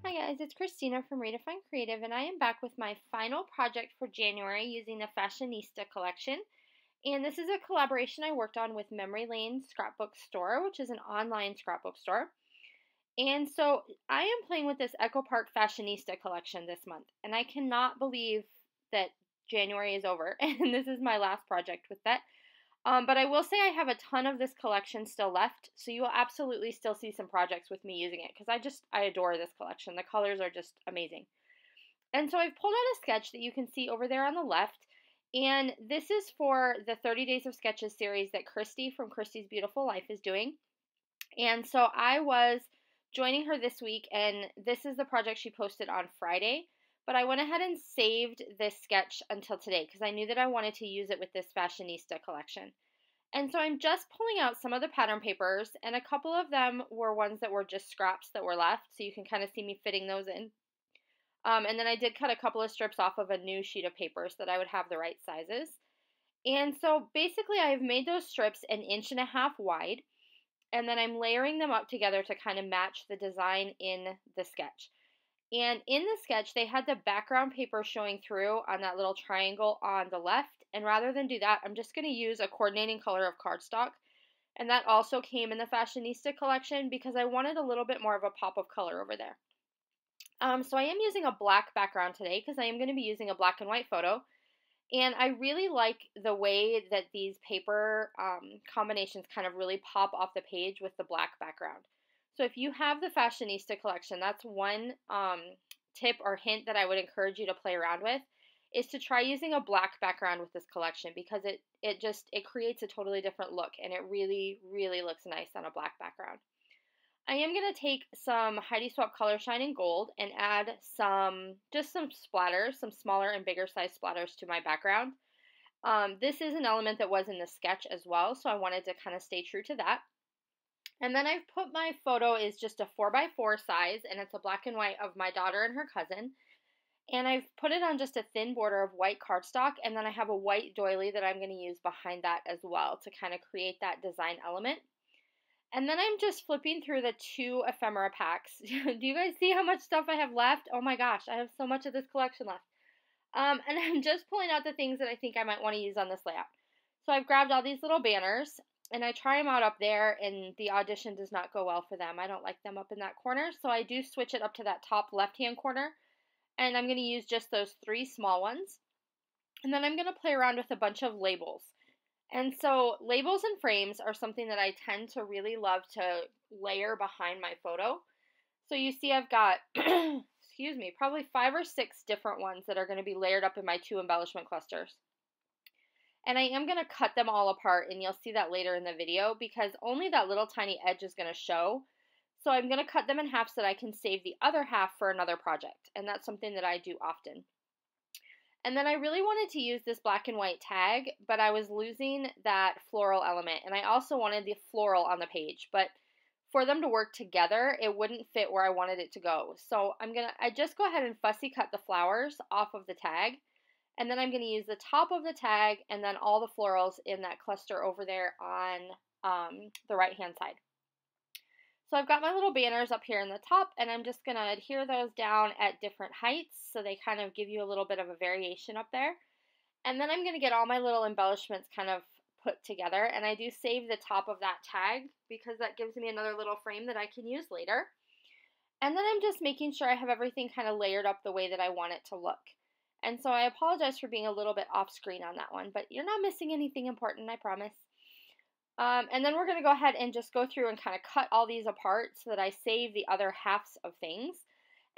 Hi guys, it's Christina from Redefine Creative, and I am back with my final project for January using the Fashionista collection. And this is a collaboration I worked on with Memory Lane Scrapbook Store, which is an online scrapbook store. And so I am playing with this Echo Park Fashionista collection this month, and I cannot believe that January is over, and this is my last project with that. But I will say I have a ton of this collection still left, so you will absolutely still see some projects with me using it because I adore this collection. The colors are just amazing. And so I've pulled out a sketch that you can see over there on the left, and this is for the 30 Days of Sketches series that Christy from Christy's Beautiful Life is doing. And so I was joining her this week, and this is the project she posted on Friday. But I went ahead and saved this sketch until today because I knew that I wanted to use it with this Fashionista collection. And so I'm just pulling out some of the pattern papers, and a couple of them were ones that were just scraps that were left, so you can kind of see me fitting those in. And then I did cut a couple of strips off of a new sheet of paper so that I would have the right sizes. And so basically I've made those strips 1.5 inches wide, and then I'm layering them up together to kind of match the design in the sketch. And in the sketch, they had the background paper showing through on that little triangle on the left. And rather than do that, I'm just going to use a coordinating color of cardstock. And that also came in the Fashionista collection because I wanted a little bit more of a pop of color over there. So I am using a black background today because I am going to be using a black and white photo. And I really like the way that these paper combinations kind of really pop off the page with the black background. So if you have the Fashionista collection, that's one tip or hint that I would encourage you to play around with, is to try using a black background with this collection because it creates a totally different look, and it really, really looks nice on a black background. I am going to take some Heidi Swapp Color Shine in Gold and add just some splatters, some smaller and bigger size splatters to my background. This is an element that was in the sketch as well, so I wanted to kind of stay true to that. And then I've put my photo is just a 4x4 size, and it's a black and white of my daughter and her cousin. And I've put it on just a thin border of white cardstock, and then I have a white doily that I'm going to use behind that as well to kind of create that design element. And then I'm just flipping through the 2 ephemera packs. Do you guys see how much stuff I have left? Oh my gosh, I have so much of this collection left. And I'm just pulling out the things that I think I might want to use on this layout. So I've grabbed all these little banners, and I try them out up there, and the audition does not go well for them. I don't like them up in that corner, so I do switch it up to that top left-hand corner, and I'm going to use just those 3 small ones. And then I'm going to play around with a bunch of labels. And so labels and frames are something that I tend to really love to layer behind my photo. So you see I've got, excuse me, probably 5 or 6 different ones that are going to be layered up in my 2 embellishment clusters. And I am going to cut them all apart, and you'll see that later in the video because only that little tiny edge is going to show. So I'm going to cut them in half so that I can save the other half for another project, and that's something that I do often. And then I really wanted to use this black and white tag, but I was losing that floral element, and I also wanted the floral on the page, but for them to work together, it wouldn't fit where I wanted it to go. So I just go ahead and fussy cut the flowers off of the tag. And then I'm going to use the top of the tag and then all the florals in that cluster over there on the right-hand side. So I've got my little banners up here in the top, and I'm just going to adhere those down at different heights so they kind of give you a little bit of a variation up there. And then I'm going to get all my little embellishments kind of put together, and I do save the top of that tag because that gives me another little frame that I can use later. And then I'm just making sure I have everything kind of layered up the way that I want it to look. And so I apologize for being a little bit off screen on that one, but you're not missing anything important, I promise. And then we're going to go ahead and just go through and kind of cut all these apart so that I save the other halves of things.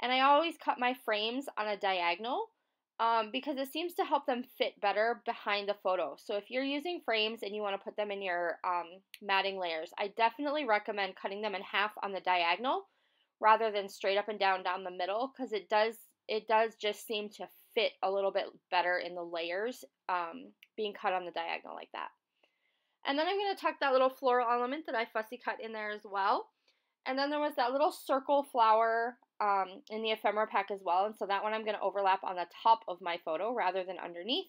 And I always cut my frames on a diagonal because it seems to help them fit better behind the photo. So if you're using frames and you want to put them in your matting layers, I definitely recommend cutting them in half on the diagonal rather than straight up and down the middle because it does just seem to fit a little bit better in the layers being cut on the diagonal like that. And then I'm going to tuck that little floral element that I fussy cut in there as well. And then there was that little circle flower in the ephemera pack as well. And so that one I'm going to overlap on the top of my photo rather than underneath.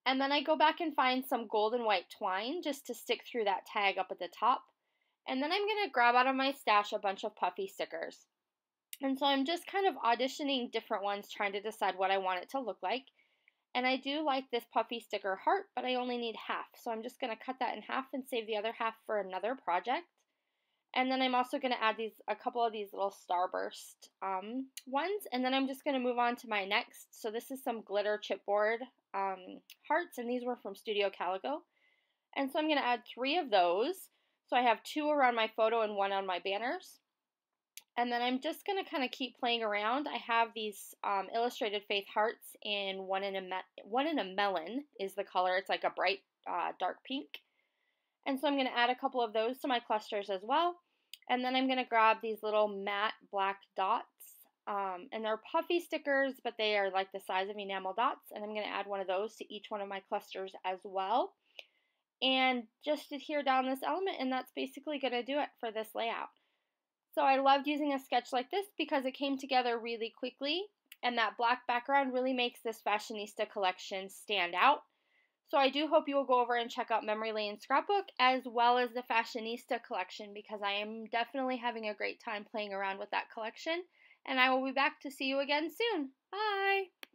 And then I go back and find some gold and white twine just to stick through that tag up at the top. And then I'm going to grab out of my stash a bunch of puffy stickers. And so I'm just kind of auditioning different ones, trying to decide what I want it to look like. And I do like this puffy sticker heart, but I only need half. So I'm just going to cut that in half and save the other half for another project. And then I'm also going to add a couple of these little starburst ones. And then I'm just going to move on to my next. So this is some glitter chipboard hearts, and these were from Studio Calico. And so I'm going to add 3 of those. So I have 2 around my photo and 1 on my banners. And then I'm just going to kind of keep playing around. I have these illustrated faith hearts in one in a melon is the color. It's like a bright dark pink. And so I'm going to add a couple of those to my clusters as well. And then I'm going to grab these little matte black dots. And they're puffy stickers, but they are like the size of enamel dots. And I'm going to add one of those to each one of my clusters as well. And just adhere down this element, and that's basically going to do it for this layout. So I loved using a sketch like this because it came together really quickly, and that black background really makes this Fashionista collection stand out. So I do hope you will go over and check out Memory Lane Scrapbook as well as the Fashionista collection, because I am definitely having a great time playing around with that collection. And I will be back to see you again soon. Bye!